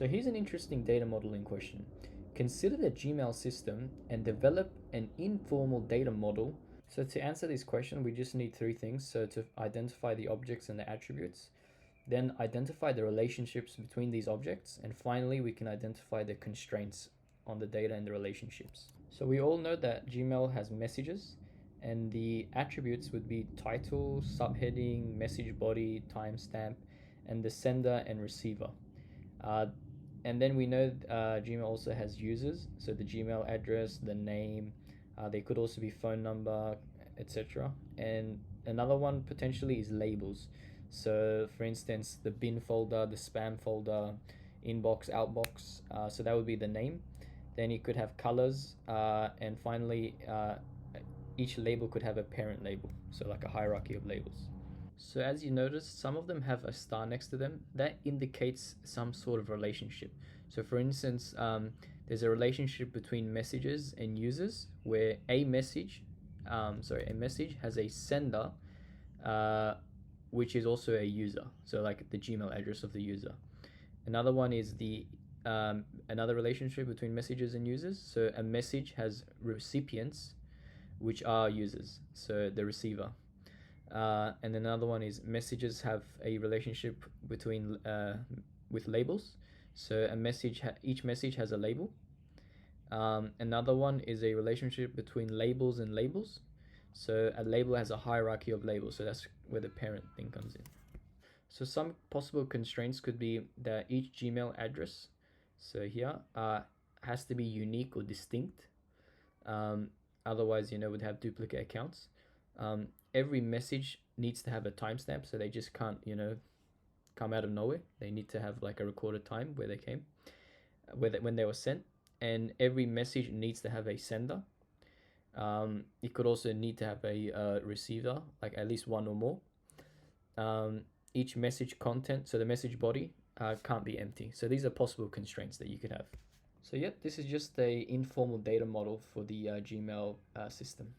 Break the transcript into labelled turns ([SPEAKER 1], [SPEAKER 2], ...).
[SPEAKER 1] So here's an interesting data modeling question. Consider the Gmail system and develop an informal data model. So to answer this question, we just need three things. So to identify the objects and the attributes, then identify the relationships between these objects, and finally we can identify the constraints on the data and the relationships. So we all know that Gmail has messages, and the attributes would be title, subheading, message body, timestamp, and the sender and receiver. Uh, and then we know Gmail also has users, so the Gmail address, the name, they could also be phone number, etc. And another one potentially is labels. So for instance, the bin folder, the spam folder, inbox, outbox. So that would be the name. Then you could have colors, and finally, each label could have a parent label, so like a hierarchy of labels. So as you notice, some of them have a star next to them. That indicates some sort of relationship. So for instance, there's a relationship between messages and users where a message has a sender, which is also a user. So like the Gmail address of the user. Another one is the another relationship between messages and users. So a message has recipients, which are users. So the receiver. And another one is messages have a relationship between with labels. So each message has a label. Another one is a relationship between labels and labels. So a label has a hierarchy of labels. So that's where the parent thing comes in. So some possible constraints could be that each Gmail address, so here, has to be unique or distinct. Otherwise, would have duplicate accounts. Every message needs to have a timestamp, so they just can't, come out of nowhere. They need to have like a recorded time where they came, when they were sent. And every message needs to have a sender. It could also need to have a receiver, like at least one or more. Each message content, so the message body, can't be empty. So these are possible constraints that you could have. So yep, this is just a informal data model for the Gmail system.